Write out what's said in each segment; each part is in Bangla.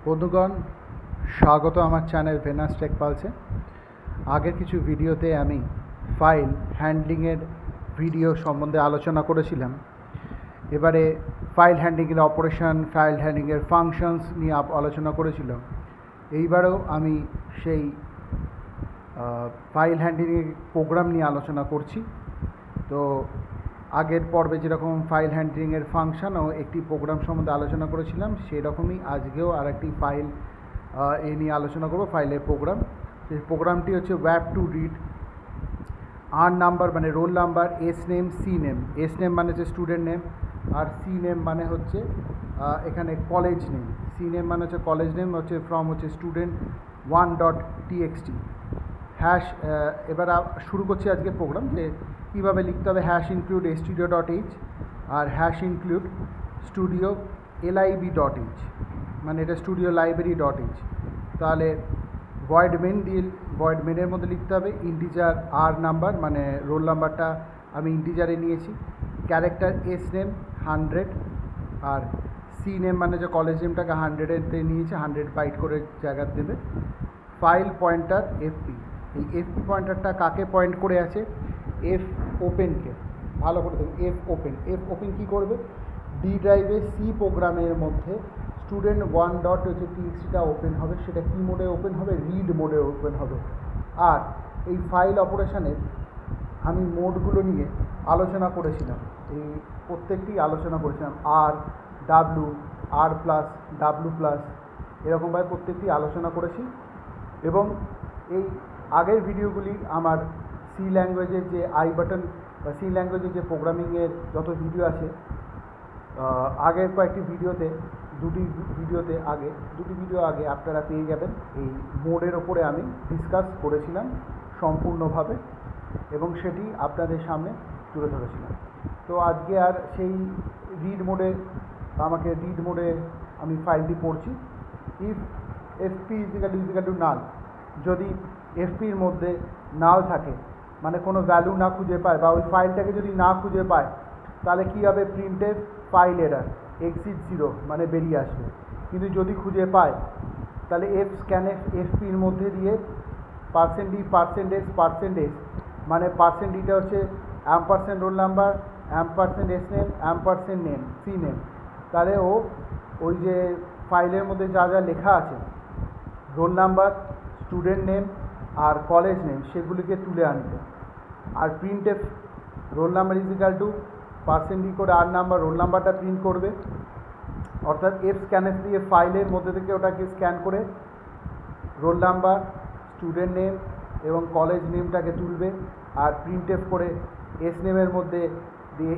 বন্ধুগণ, স্বাগত আমার চ্যানেল ভেনাস টেক পালসে। আগের কিছু ভিডিওতে আমি ফাইল হ্যান্ডলিংয়ের ভিডিও সম্বন্ধে আলোচনা করেছিলাম। এবারে ফাইল হ্যান্ডলিংয়ের অপারেশন, ফাইল হ্যান্ডলিংয়ের ফাংশনস নিয়ে আলোচনা করেছিলাম। এইবারেও আমি সেই ফাইল হ্যান্ডলিংয়ের প্রোগ্রাম নিয়ে আলোচনা করছি। তো আগের পর্বে যেরকম ফাইল হ্যান্ডলিংয়ের ফাংশন ও একটি প্রোগ্রাম সম্বন্ধে আলোচনা করেছিলাম, সেরকমই আজকেও আর একটি ফাইল নিয়ে আলোচনা করব, ফাইলের প্রোগ্রাম। সেই প্রোগ্রামটি হচ্ছে ওয়্যাপ টু রিড আর নাম্বার মানে roll number, S name, C name. S name মানে হচ্ছে স্টুডেন্ট নেম, আর সি নেম মানে হচ্ছে এখানে কলেজ নেম। সি নেম মানে হচ্ছে কলেজ নেম, হচ্ছে ফ্রম হচ্ছে স্টুডেন্ট 1.txt হ্যাশ। এবার শুরু করছি আজকে প্রোগ্রাম, যে কীভাবে লিখতে হবে। হ্যাশ ইনক্লুড studio.h আর হ্যাশ ইনক্লুড স্টুডিও lib.h, মানে এটা স্টুডিও লাইব্রেরি.h। তাহলে ভয়েড মেন দিয়ে ভয়েড মেনের মধ্যে লিখতে হবে ইন্টিজার আর নাম্বার, মানে রোল নাম্বারটা আমি ইন্টিজারে নিয়েছি। ক্যারেক্টার এস নেম 100, আর সি নেম মানে যে কলেজ নেমটাকে 100-এতে নিয়েছে, 100 বাইট করে জায়গা দেবে। ফাইল পয়েন্টার এফপি, এই এফপি পয়েন্টারটা কাকে পয়েন্ট করে আছে? এফ ওপেনকে। ভালো করে দেখুন, এফ ওপেন। এফ ওপেন কী করবে? ডি ড্রাইভে সি প্রোগ্রামের মধ্যে স্টুডেন্ট 1.txt ওপেন হবে। সেটা কী মোডে ওপেন হবে? রিড মোডে ওপেন হবে। আর এই ফাইল অপারেশনের আমি মোডগুলো নিয়ে আলোচনা করেছিলাম, এই প্রত্যেকটি আলোচনা করেছিলাম। আর ডাব্লু, আর প্লাস, ডাব্লু প্লাস, এরকমভাবে প্রত্যেকটি আলোচনা করেছি। এবং এই আগের ভিডিওগুলি আমার সি ল্যাঙ্গুয়েজের যে আই বাটন বা সি ল্যাঙ্গুয়েজের যে প্রোগ্রামিংয়ের যত ভিডিও আছে, আগের কয়েকটি ভিডিওতে দুটি ভিডিও আগে আপনারা পেয়ে যাবেন। এই মোডের ওপরে আমি ডিসকাস করেছিলাম সম্পূর্ণভাবে, এবং সেটি আপনাদের সামনে তুলে ধরেছিলাম। তো আজকে আর সেই রিড মোডে আমি ফাইলটি পড়ছি। If FP is equal to null, যদি এফপির মধ্যে নাল থাকে, মানে কোনো ভ্যালু না খুঁজে পায়, বা ওই ফাইলটাকে যদি না খুঁজে পায়, তাহলে কী হবে? প্রিন্টেড ফাইল এরার, এক্সিট 0 মানে বেরিয়ে আসবে। কিন্তু যদি খুঁজে পায়, তাহলে এফ স্ক্যানএফ এফপির মধ্যে দিয়ে %d%s মানে %dটা হচ্ছে ampersand roll number, %s name, name C name. তাহলে ও ওই যে ফাইলের মধ্যে যা যা লেখা আছে, রোল নাম্বার, স্টুডেন্ট নেম আর কলেজ নেম, সেগুলিকে তুলে আনবে। আর printf roll number is equal to %d করে আর নাম্বার, রোল নাম্বারটা প্রিন্ট করবে। অর্থাৎ এফ স্ক্যানএফ দিয়ে ফাইলের মধ্যে থেকে ওটাকে স্ক্যান করে রোল নাম্বার, স্টুডেন্ট নেম এবং কলেজ নেমটাকে তুলবে। আর প্রিন্টএফ করে এস নেমের মধ্যে দিয়ে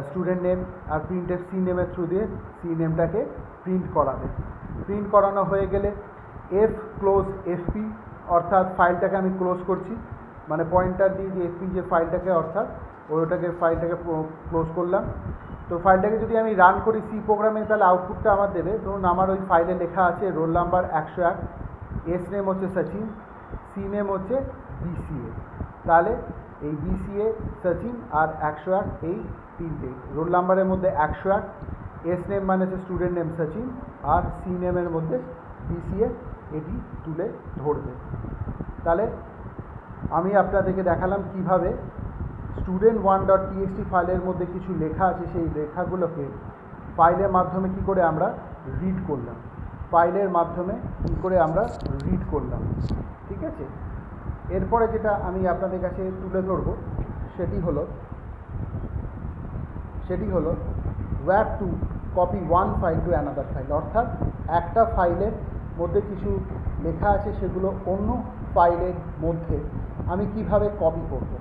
স্টুডেন্ট নেম, আর প্রিন্টএফ সি নেমের থ্রু দিয়ে সি নেমটাকে প্রিন্ট করাবে। প্রিন্ট করানো হয়ে গেলে এফ ক্লোজ এফপি, অর্থাৎ ফাইলটাকে আমি ক্লোজ করছি, মানে পয়েন্টার দিয়ে যে এফপি যে ফাইলটাকে, অর্থাৎ ফাইলটাকে ক্লোজ করলাম। তো ফাইলটাকে যদি আমি রান করি সি প্রোগ্রামে, তাহলে আউটপুটটা আমার দেবে। ধরুন আমার ওই ফাইলে লেখা আছে রোল নাম্বার 101, এস নেম হচ্ছে সচিন, সি নেম হচ্ছে বিসিএ। তাহলে এই বিসিএ, সচিন আর 101, এই তিনটে রোল নাম্বারের মধ্যে 101, এস নেম মানে হচ্ছে স্টুডেন্ট নেম সচিন, আর সি নেমের মধ্যে বিসিএ, এটি তুলে ধরবে। তাহলে আমি আপনাদেরকে দেখালাম কিভাবে স্টুডেন্ট 1.txt ফাইলের মধ্যে কিছু লেখা আছে, সেই লেখাগুলোকে ফাইলের মাধ্যমে কি করে আমরা রিড করলাম। ঠিক আছে? এরপরে যেটা আমি আপনাদের কাছে তুলে ধরব, সেটি হলো ওয়্যাপ to copy one file to another file. অর্থাৎ একটা ফাইলের মধ্যে কিছু লেখা আছে, সেগুলো অন্য ফাইলের মধ্যে আমি কিভাবে কপি করব।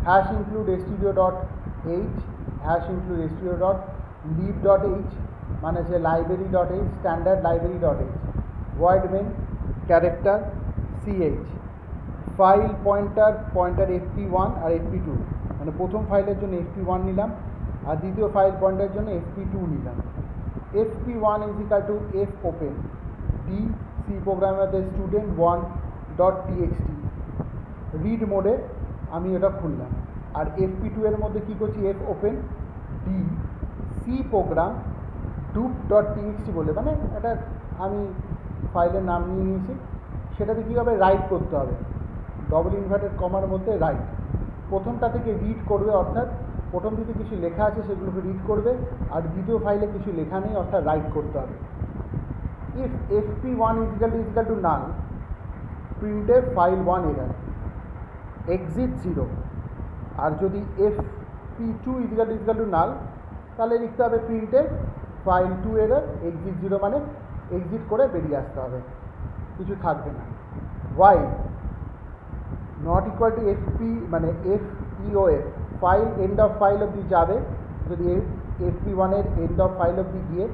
Hash include studio.h, hash include studio.lib.h মানে হচ্ছে library.h, standard library.h, void main character ch, file pointer fp1 আর fp2, মানে প্রথম ফাইলের জন্য fp1 নিলাম, আর দ্বিতীয় ফাইল পয়েন্টারের জন্য fp2 নিলাম। fp1 is equal to F open D, C প্রোগ্রামের স্টুডেন্ট 1.txt রিড মোডে আমি এটা খুললাম। আর fp2 এর মধ্যে কী করছি? F open D C program dup.txt বলে, মানে এটা আমি ফাইলের নাম নিয়ে নিয়েছি। সেটাতে কী হবে, রাইট করতে হবে, ডবল ইনভার্টেড কমার মধ্যে রাইট। প্রথমটা থেকে রিড করবে, অর্থাৎ প্রথম দিকে কিছু লেখা আছে সেগুলোকে রিড করবে, আর দ্বিতীয় ফাইলে কিছু লেখা নেই, অর্থাৎ রাইট করতে হবে। If fp1 = null, printf file1 error, exit 0। আর যদি fp2 = null, তাহলে লিখতে হবে printf file2 error, exit 0, মানে এক্সিট করে বেরিয়ে আসতে হবে, কিছু থাকবে না। while not equal to fp মানে feof, file end of file অবধি যাবে। যদি fp1 এর এন্ড অফ ফাইল অবধি গিয়ে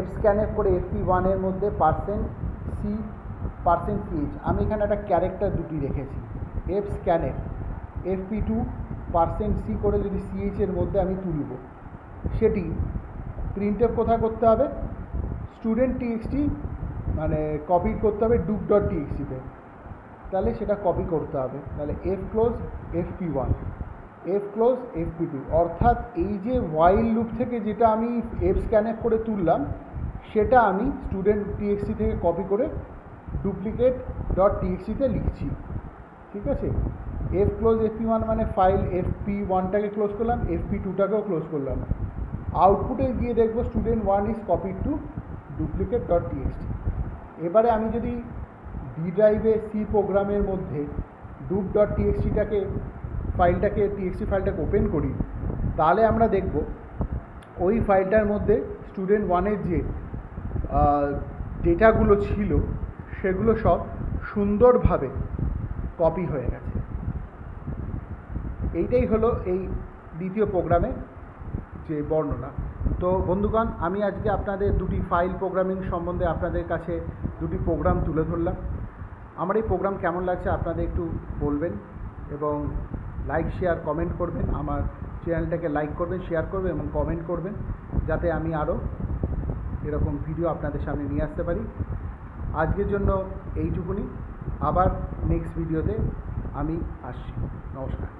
fscanf করে fp1 এর মধ্যে %c%ch, আমি এখানে একটা ক্যারেক্টার দুটি রেখেছি, fscanf fp2 %c করে যদি ch এর মধ্যে আমি তুলব, সেটি প্রিন্টএফ কোথায় করতে হবে, student.txt মানে কপি করতে হবে dup.txt-তে, তাহলে সেটা কপি করতে হবে। তাহলে fclose fp1, fclose fp2, অর্থাৎ এই যে while লুপ থেকে যেটা আমি fscanf করে তুললাম, সেটা আমি student.txt থেকে কপি করে duplicate.txt-তে লিখছি, ঠিক আছে। fclose fp1 মানে ফাইল fp1টাকে ক্লোজ করলাম, fp2টাকেও ক্লোজ করলাম। আউটপুটে গিয়ে দেখব student1 is copied to duplicate.txt। এবারে আমি যদি ডি ড্রাইভে সি প্রোগ্রামের মধ্যে dup.txt ফাইলটাকে ওপেন করি, তাহলে আমরা দেখব ওই ফাইলটার মধ্যে student1-এর যে ডেটাগুলো ছিল সেগুলো সব সুন্দরভাবে কপি হয়ে গেছে। এইটাই হলো এই দ্বিতীয় প্রোগ্রামের যে বর্ণনা। তো বন্ধুগণ, আমি আজকে আপনাদের দুটি ফাইল প্রোগ্রামিং সম্বন্ধে আপনাদের কাছে দুটি প্রোগ্রাম তুলে ধরলাম। আমার এই প্রোগ্রাম কেমন লাগছে আপনাদের একটু বলবেন, এবং লাইক শেয়ার কমেন্ট করবেন। আমার চ্যানেলটাকে লাইক করবেন, শেয়ার করবেন এবং কমেন্ট করবেন, যাতে আমি আরও এরকম ভিডিও আপনাদের সামনে নিয়ে আসতে পারি। আজকের জন্য এইটুকুনি, আবার নেক্সট ভিডিওতে আমি আসছি। নমস্কার।